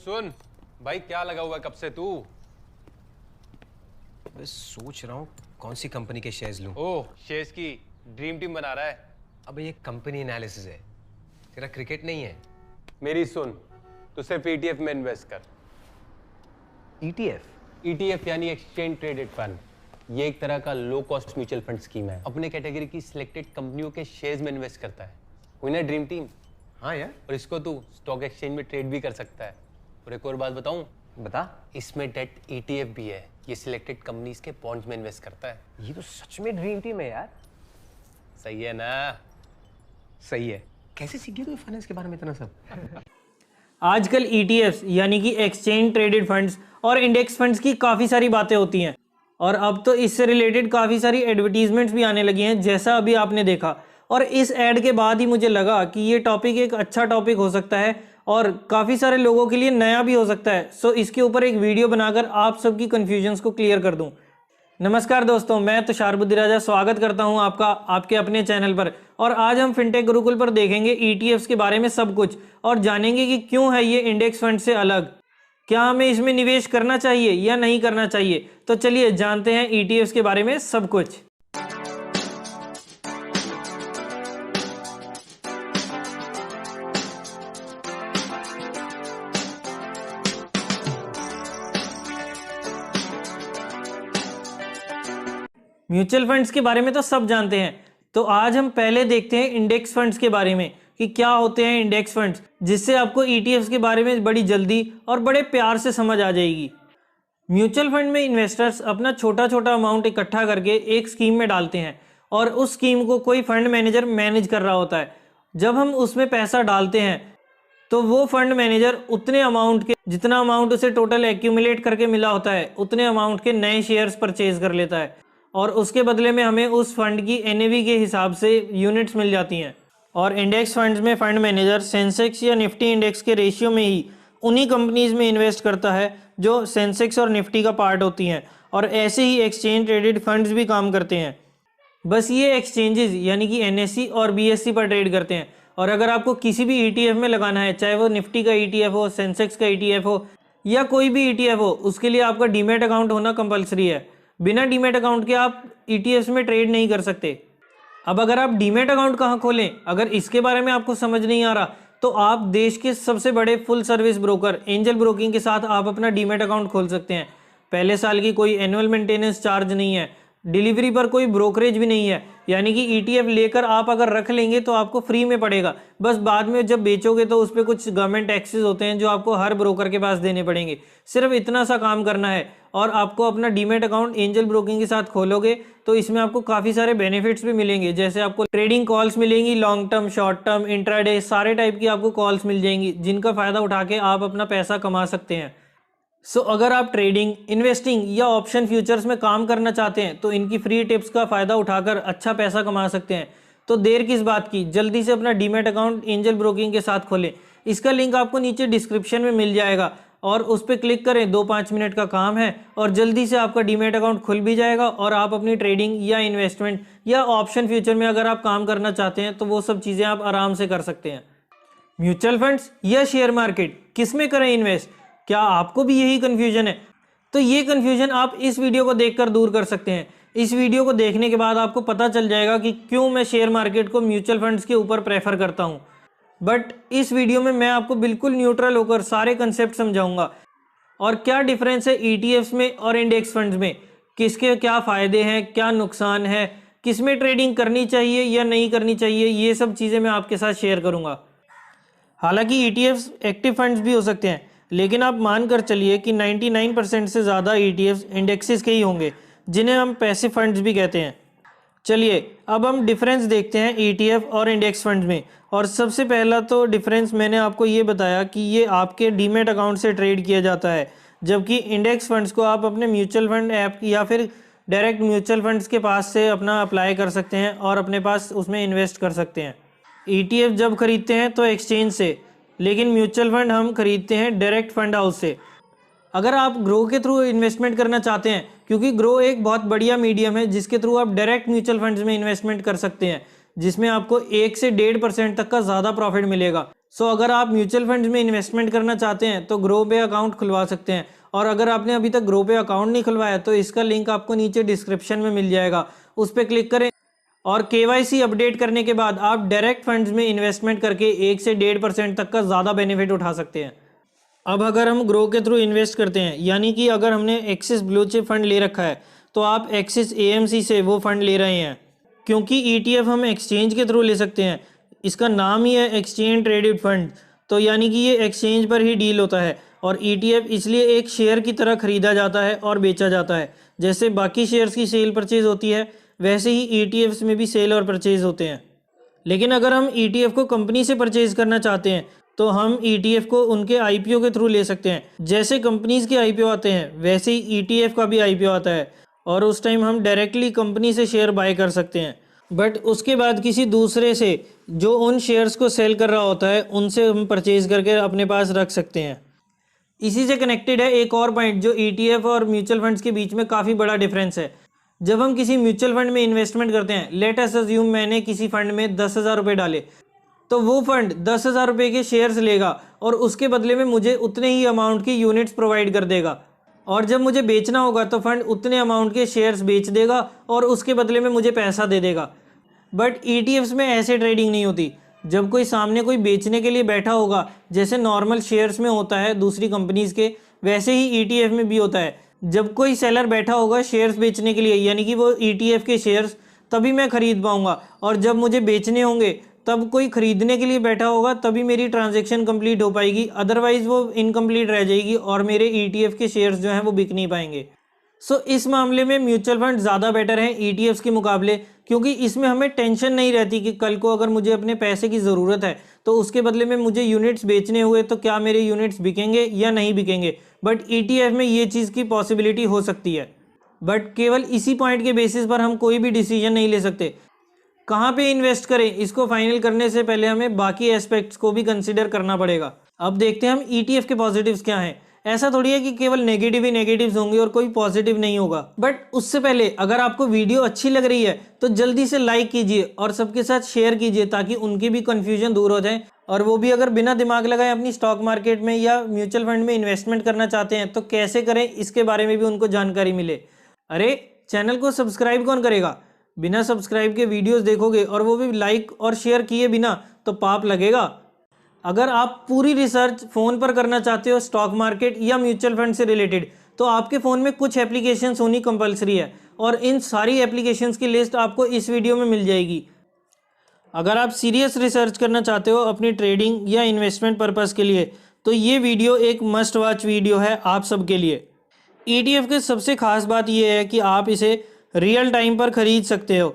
सुन भाई, क्या लगा हुआ है कब से तू? मैं सोच रहा हूँ कौन सी कंपनी के शेयर्स लूं। ओह, शेयर्स की ड्रीम टीम बना रहा है। अब ये कंपनी एनालिसिस है, तेरा क्रिकेट नहीं है। मेरी सुन, तो सिर्फ ETF में इन्वेस्ट कर। ETF? ETF यानी एक्सचेंज ट्रेडेड फंड। ये एक तरह का low cost mutual fund scheme है। अपने कैटेगरी की सिलेक्टेड कंपनियों के शेयर्स में इन्वेस्ट करता है। हुई ना ड्रीम टीम? हाँ यार। और इसको तू स्टॉक एक्सचेंज में ट्रेड भी कर सकता है। और एक और बात बताऊं, बता। इसमें डेट ETF भी है। ये सिलेक्टेड कंपनीज के बॉन्ड्स में इन्वेस्ट करता है। ये तो सच में ड्रीम टीम है यार। सही है ना? सही है। कैसे सीख गया तू फाइनेंस के बारे में इतना सब? आजकल ETFs यानी कि एक्सचेंज ट्रेडेड फंड्स और इंडेक्स फंड्स की काफ़ी सारी बातें होती हैं और अब तो इससे रिलेटेड काफ़ी सारी एडवर्टीजमेंट्स भी आने लगी हैं, जैसा अभी आपने देखा। और इस ऐड के बाद ही मुझे लगा कि ये टॉपिक एक अच्छा टॉपिक हो सकता है और काफ़ी सारे लोगों के लिए नया भी हो सकता है। सो इसके ऊपर एक वीडियो बनाकर आप सबकी कन्फ्यूजन्स को क्लियर कर दूं। नमस्कार दोस्तों, मैं तुषार बुद्धिराजा स्वागत करता हूं आपका आपके अपने चैनल पर। और आज हम फिनटेक गुरुकुल पर देखेंगे ETFs के बारे में सब कुछ और जानेंगे कि क्यों है ये इंडेक्स फंड से अलग, क्या हमें इसमें निवेश करना चाहिए या नहीं करना चाहिए। तो चलिए जानते हैं ETFs के बारे में सब कुछ। म्यूचुअल फंड्स के बारे में तो सब जानते हैं, तो आज हम पहले देखते हैं इंडेक्स फंड्स के बारे में कि क्या होते हैं इंडेक्स फंड्स, जिससे आपको ETFs के बारे में बड़ी जल्दी और बड़े प्यार से समझ आ जाएगी। म्यूचुअल फंड में इन्वेस्टर्स अपना छोटा छोटा अमाउंट इकट्ठा करके एक स्कीम में डालते हैं और उस स्कीम को कोई फंड मैनेजर मैनेज कर रहा होता है। जब हम उसमें पैसा डालते हैं तो वो फंड मैनेजर उतने अमाउंट के जितना अमाउंट उसे टोटल एक्यूमुलेट करके मिला होता है उतने अमाउंट के नए शेयर्स परचेज कर लेता है और उसके बदले में हमें उस फंड की NAV के हिसाब से यूनिट्स मिल जाती हैं। और इंडेक्स फंड्स में फंड मैनेजर सेंसेक्स या निफ्टी इंडेक्स के रेशियो में ही उन्हीं कंपनीज में इन्वेस्ट करता है जो सेंसेक्स और निफ्टी का पार्ट होती हैं। और ऐसे ही एक्सचेंज ट्रेडेड फंड्स भी काम करते हैं, बस ये एक्सचेंजेस यानी कि NSE और BSE पर ट्रेड करते हैं। और अगर आपको किसी भी ETF में लगाना है, चाहे वो निफ्टी का ETF हो, सेंसेक्स का ETF हो या कोई भी ETF हो, उसके लिए आपका डीमैट अकाउंट होना कंपलसरी है। बिना डीमैट अकाउंट के आप ETFs में ट्रेड नहीं कर सकते। अब अगर आप डीमैट अकाउंट कहाँ खोलें, अगर इसके बारे में आपको समझ नहीं आ रहा तो आप देश के सबसे बड़े full service broker angel broking के साथ आप अपना डीमैट अकाउंट खोल सकते हैं। पहले साल की कोई एनुअल मेंटेनेंस चार्ज नहीं है, डिलीवरी पर कोई ब्रोकरेज भी नहीं है, यानी कि ETF लेकर आप अगर रख लेंगे तो आपको फ्री में पड़ेगा। बस बाद में जब बेचोगे तो उस पर कुछ गवर्नमेंट टैक्सेस होते हैं जो आपको हर ब्रोकर के पास देने पड़ेंगे। सिर्फ इतना सा काम करना है और आपको अपना डीमैट अकाउंट एंजल ब्रोकिंग के साथ खोलोगे तो इसमें आपको काफ़ी सारे बेनिफिट्स भी मिलेंगे, जैसे आपको ट्रेडिंग कॉल्स मिलेंगी, long term, short term, intraday, सारे टाइप की आपको कॉल्स मिल जाएंगी जिनका फ़ायदा उठा के आप अपना पैसा कमा सकते हैं। सो अगर आप ट्रेडिंग, इन्वेस्टिंग या ऑप्शन फ्यूचर्स में काम करना चाहते हैं तो इनकी फ्री टिप्स का फ़ायदा उठाकर अच्छा पैसा कमा सकते हैं। तो देर किस बात की, जल्दी से अपना डीमैट अकाउंट एंजल ब्रोकिंग के साथ खोलें। इसका लिंक आपको नीचे डिस्क्रिप्शन में मिल जाएगा और उस पर क्लिक करें। 2-5 मिनट का काम है और जल्दी से आपका डीमैट अकाउंट खुल भी जाएगा और आप अपनी ट्रेडिंग या इन्वेस्टमेंट या ऑप्शन फ्यूचर में अगर आप काम करना चाहते हैं तो वो सब चीज़ें आप आराम से कर सकते हैं। म्यूचुअल फंड्स या शेयर मार्केट, किस में करें इन्वेस्ट? क्या आपको भी यही कन्फ्यूजन है? तो ये कन्फ्यूजन आप इस वीडियो को देखकर दूर कर सकते हैं। इस वीडियो को देखने के बाद आपको पता चल जाएगा कि क्यों मैं शेयर मार्केट को म्यूचुअल फंड्स के ऊपर प्रेफर करता हूँ। बट इस वीडियो में मैं आपको बिल्कुल न्यूट्रल होकर सारे कंसेप्ट समझाऊंगा और क्या डिफरेंस है ETFs में और इंडेक्स फंड्स में, किसके क्या फ़ायदे हैं, क्या नुकसान है, किस में ट्रेडिंग करनी चाहिए या नहीं करनी चाहिए, ये सब चीज़ें मैं आपके साथ शेयर करूँगा। हालांकि ETFs एक्टिव फंड्स भी हो सकते हैं, लेकिन आप मान कर चलिए कि 99% से ज़्यादा ETFs इंडेक्सेस के ही होंगे, जिन्हें हम पैसिव फंड्स भी कहते हैं। चलिए अब हम डिफरेंस देखते हैं ETF और इंडेक्स फंड्स में। और सबसे पहला तो डिफरेंस मैंने आपको ये बताया कि ये आपके डीमैट अकाउंट से ट्रेड किया जाता है, जबकि इंडेक्स फंड्स को आप अपने म्यूचुअल फंड ऐप या फिर डायरेक्ट म्यूचुअल फंड्स के पास से अपना अप्लाई कर सकते हैं और अपने पास उसमें इन्वेस्ट कर सकते हैं। ETF जब खरीदते हैं तो एक्सचेंज से, लेकिन म्यूचुअल फंड हम खरीदते हैं डायरेक्ट फंड हाउस से। अगर आप ग्रो के थ्रू इन्वेस्टमेंट करना चाहते हैं, क्योंकि ग्रो एक बहुत बढ़िया मीडियम है जिसके थ्रू आप डायरेक्ट म्यूचुअल फंड्स में इन्वेस्टमेंट कर सकते हैं, जिसमें आपको 1 से 1.5% तक का ज़्यादा प्रॉफिट मिलेगा। सो अगर आप म्यूचुअल फंड्स में इन्वेस्टमेंट करना चाहते हैं तो ग्रो पे अकाउंट खुलवा सकते हैं, और अगर आपने अभी तक ग्रो पे अकाउंट नहीं खुलवाया तो इसका लिंक आपको नीचे डिस्क्रिप्शन में मिल जाएगा, उस पर क्लिक करें और KYC अपडेट करने के बाद आप डायरेक्ट फंड्स में इन्वेस्टमेंट करके 1 से 1.5% तक का ज़्यादा बेनिफिट उठा सकते हैं। अब अगर हम ग्रो के थ्रू इन्वेस्ट करते हैं, यानी कि अगर हमने एक्सिस ब्लू चिप फंड ले रखा है तो आप एक्सिस AMC से वो फंड ले रहे हैं, क्योंकि ETF हम एक्सचेंज के थ्रू ले सकते हैं। इसका नाम ही है एक्सचेंज ट्रेडेड फंड, तो यानी कि ये एक्सचेंज पर ही डील होता है। और ETF इसलिए एक शेयर की तरह खरीदा जाता है और बेचा जाता है। जैसे बाकी शेयर्स की सेल परचेज होती है, वैसे ही ETFs में भी सेल और परचेज होते हैं। लेकिन अगर हम ETF को कंपनी से परचेज करना चाहते हैं तो हम ETF को उनके IPO के थ्रू ले सकते हैं। जैसे कंपनीज के IPO आते हैं वैसे ही ETF का भी IPO आता है, और उस टाइम हम डायरेक्टली कंपनी से शेयर बाय कर सकते हैं। बट उसके बाद किसी दूसरे से जो उन शेयर्स को सेल कर रहा होता है उनसे हम परचेज करके अपने पास रख सकते हैं। इसी से कनेक्टेड है एक और पॉइंट जो ETF और म्यूचुअल फंड्स के बीच में काफ़ी बड़ा डिफरेंस है। जब हम किसी म्यूचुअल फंड में इन्वेस्टमेंट करते हैं, लेट अस अज्यूम मैंने किसी फंड में 10,000 रुपये डाले, तो वो फंड 10,000 रुपये के शेयर्स लेगा और उसके बदले में मुझे उतने ही अमाउंट की यूनिट्स प्रोवाइड कर देगा। और जब मुझे बेचना होगा तो फंड उतने अमाउंट के शेयर्स बेच देगा और उसके बदले में मुझे पैसा दे देगा। बट ETFs में ऐसे ट्रेडिंग नहीं होती। जब कोई सामने कोई बेचने के लिए बैठा होगा, जैसे नॉर्मल शेयर्स में होता है दूसरी कंपनीज के, वैसे ही ETF में भी होता है। जब कोई सेलर बैठा होगा शेयर्स बेचने के लिए, यानी कि वो ETF के शेयर्स, तभी मैं खरीद पाऊंगा, और जब मुझे बेचने होंगे तब कोई खरीदने के लिए बैठा होगा, तभी मेरी ट्रांजैक्शन कंप्लीट हो पाएगी। अदरवाइज वो इनकम्प्लीट रह जाएगी और मेरे ETF के शेयर्स जो हैं वो बिक नहीं पाएंगे। सो इस मामले में म्यूचुअल फंड ज़्यादा बेटर हैं ETFs के मुकाबले, क्योंकि इसमें हमें टेंशन नहीं रहती कि कल को अगर मुझे अपने पैसे की ज़रूरत है तो उसके बदले में मुझे यूनिट्स बेचने हुए तो क्या मेरे यूनिट्स बिकेंगे या नहीं बिकेंगे। बट ETF में ये चीज़ की पॉसिबिलिटी हो सकती है। बट केवल इसी पॉइंट के बेसिस पर हम कोई भी डिसीजन नहीं ले सकते। कहाँ पे इन्वेस्ट करें, इसको फाइनल करने से पहले हमें बाकी एस्पेक्ट्स को भी कंसिडर करना पड़ेगा। अब देखते हैं हम ETF के पॉजिटिव्स क्या हैं। ऐसा थोड़ी है कि केवल नेगेटिव ही नेगेटिव्स होंगे और कोई पॉजिटिव नहीं होगा। बट उससे पहले अगर आपको वीडियो अच्छी लग रही है तो जल्दी से लाइक कीजिए और सबके साथ शेयर कीजिए, ताकि उनकी भी कन्फ्यूजन दूर हो जाए, और वो भी अगर बिना दिमाग लगाए अपनी स्टॉक मार्केट में या म्यूचुअल फंड में इन्वेस्टमेंट करना चाहते हैं तो कैसे करें इसके बारे में भी उनको जानकारी मिले। अरे चैनल को सब्सक्राइब कौन करेगा? बिना सब्सक्राइब के वीडियोस देखोगे और वो भी लाइक और शेयर किए बिना, तो पाप लगेगा। अगर आप पूरी रिसर्च फ़ोन पर करना चाहते हो स्टॉक मार्केट या म्यूचुअल फंड से रिलेटेड, तो आपके फ़ोन में कुछ एप्लीकेशंस होनी कंपलसरी है, और इन सारी एप्लीकेशंस की लिस्ट आपको इस वीडियो में मिल जाएगी। अगर आप सीरियस रिसर्च करना चाहते हो अपनी ट्रेडिंग या इन्वेस्टमेंट पर्पज़ के लिए, तो ये वीडियो एक मस्ट वॉच वीडियो है आप सबके लिए। ETF की सबसे खास बात यह है कि आप इसे रियल टाइम पर ख़रीद सकते हो,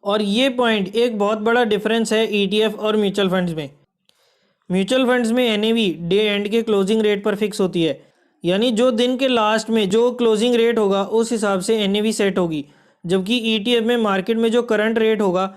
और ये पॉइंट एक बहुत बड़ा डिफरेंस है ETF और म्यूचुअल फंड्स में। म्यूचुअल फंड्स में NAV डे एंड के क्लोजिंग रेट पर फिक्स होती है, यानी जो दिन के लास्ट में जो क्लोजिंग रेट होगा उस हिसाब से NAV सेट होगी। जबकि ETF में मार्केट में जो करंट रेट होगा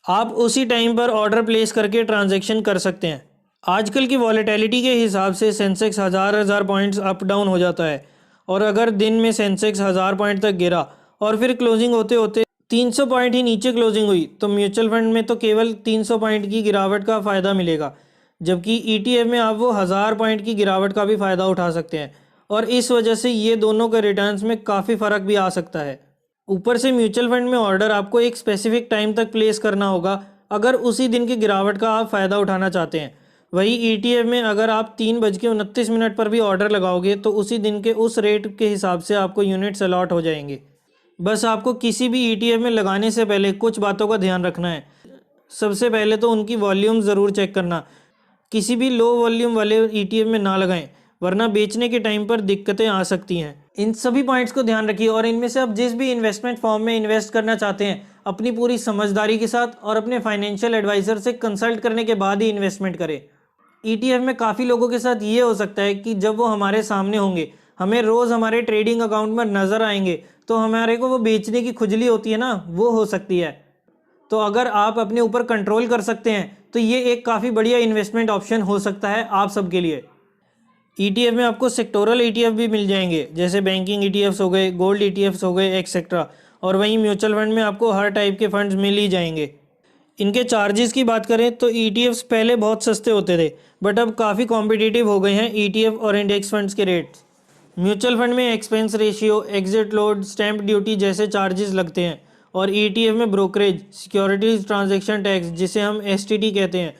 आप उसी टाइम पर ऑर्डर प्लेस करके ट्रांजैक्शन कर सकते हैं। आजकल की वॉलेटिलिटी के हिसाब से सेंसेक्स हज़ार पॉइंट्स अप डाउन हो जाता है, और अगर दिन में सेंसेक्स 1000 पॉइंट तक गिरा और फिर क्लोजिंग होते होते 300 पॉइंट ही नीचे क्लोजिंग हुई, तो म्यूचुअल फंड में तो केवल 300 पॉइंट की गिरावट का फ़ायदा मिलेगा, जबकि ETF में आप वो 1000 पॉइंट की गिरावट का भी फ़ायदा उठा सकते हैं, और इस वजह से ये दोनों के रिटर्न्स में काफ़ी फ़र्क भी आ सकता है। ऊपर से म्यूचुअल फंड में ऑर्डर आपको एक स्पेसिफिक टाइम तक प्लेस करना होगा अगर उसी दिन की गिरावट का आप फ़ायदा उठाना चाहते हैं। वही ETF में अगर आप 3:29 पर भी ऑर्डर लगाओगे तो उसी दिन के उस रेट के हिसाब से आपको यूनिट्स अलॉट हो जाएंगे। बस आपको किसी भी ETF में लगाने से पहले कुछ बातों का ध्यान रखना है। सबसे पहले तो उनकी वॉल्यूम ज़रूर चेक करना। किसी भी लो वॉल्यूम वाले ETF में ना लगाएं, वरना बेचने के टाइम पर दिक्कतें आ सकती हैं। इन सभी पॉइंट्स को ध्यान रखिए, और इनमें से आप जिस भी इन्वेस्टमेंट फॉर्म में इन्वेस्ट करना चाहते हैं अपनी पूरी समझदारी के साथ और अपने फाइनेंशियल एडवाइज़र से कंसल्ट करने के बाद ही इन्वेस्टमेंट करें। ETF में काफ़ी लोगों के साथ ये हो सकता है कि जब वो हमारे सामने होंगे, हमें रोज़ हमारे ट्रेडिंग अकाउंट में नज़र आएंगे, तो हमारे को वो बेचने की खुजली होती है ना, वो हो सकती है। तो अगर आप अपने ऊपर कंट्रोल कर सकते हैं तो ये एक काफ़ी बढ़िया इन्वेस्टमेंट ऑप्शन हो सकता है आप सबके लिए। ETF में आपको सेक्टोरल ETF भी मिल जाएंगे, जैसे बैंकिंग ETFs हो गए, गोल्ड ETFs हो गए, एक्सेट्रा। और वहीं म्यूचुअल फंड में आपको हर टाइप के फंड्स मिल ही जाएंगे। इनके चार्जेस की बात करें तो ETFs पहले बहुत सस्ते होते थे, बट अब काफ़ी कॉम्पिटिटिव हो गए हैं ETF और इंडेक्स फंड्स के रेट्स। म्यूचुअल फंड में expense ratio, exit load, stamp duty जैसे चार्जेस लगते हैं, और ETF में ब्रोकरेज, सिक्योरिटीज ट्रांजैक्शन टैक्स जिसे हम STT कहते हैं।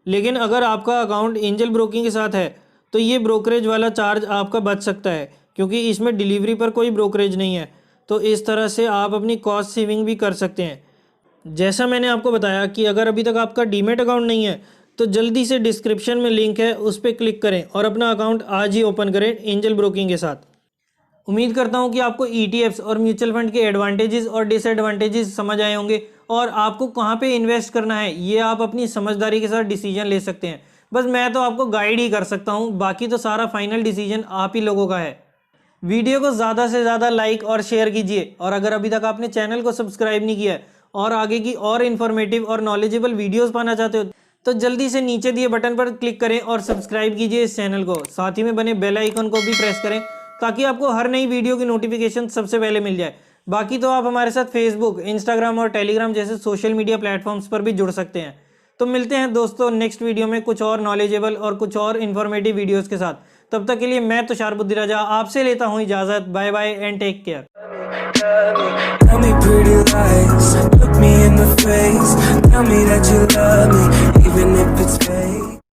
लेकिन अगर आपका अकाउंट एंजल ब्रोकिंग के साथ है तो ये ब्रोकरेज वाला चार्ज आपका बच सकता है, क्योंकि इसमें डिलीवरी पर कोई ब्रोकरेज नहीं है। तो इस तरह से आप अपनी कॉस्ट सेविंग भी कर सकते हैं। जैसा मैंने आपको बताया कि अगर अभी तक आपका डीमेट अकाउंट नहीं है तो जल्दी से डिस्क्रिप्शन में लिंक है, उस पर क्लिक करें और अपना अकाउंट आज ही ओपन करें एंजल ब्रोकिंग के साथ। उम्मीद करता हूं कि आपको ETFs और म्यूचुअल फंड के एडवांटेजेस और डिसएडवांटेजेस समझ आए होंगे, और आपको कहां पे इन्वेस्ट करना है ये आप अपनी समझदारी के साथ डिसीजन ले सकते हैं। बस मैं तो आपको गाइड ही कर सकता हूं, बाकी तो सारा फाइनल डिसीजन आप ही लोगों का है। वीडियो को ज़्यादा से ज़्यादा लाइक और शेयर कीजिए, और अगर अभी तक आपने चैनल को सब्सक्राइब नहीं किया है और आगे की और इन्फॉर्मेटिव और नॉलेजेबल वीडियोस पाना चाहते हो तो जल्दी से नीचे दिए बटन पर क्लिक करें और सब्सक्राइब कीजिए इस चैनल को। साथ ही में बने बेल आइकन को भी प्रेस करें ताकि आपको हर नई वीडियो की नोटिफिकेशन सबसे पहले मिल जाए। बाकी तो आप हमारे साथ फेसबुक, इंस्टाग्राम और टेलीग्राम जैसे सोशल मीडिया प्लेटफॉर्म्स पर भी जुड़ सकते हैं। तो मिलते हैं दोस्तों नेक्स्ट वीडियो में कुछ और नॉलेजेबल और कुछ और इन्फॉर्मेटिव वीडियोज़ के साथ। तब तक के लिए मैं तुषार बुद्धिराजा आपसे लेता हूँ इजाज़त। Bye bye and take care. Tell me pretty lies, look me in the face, tell me that you love me, even if it's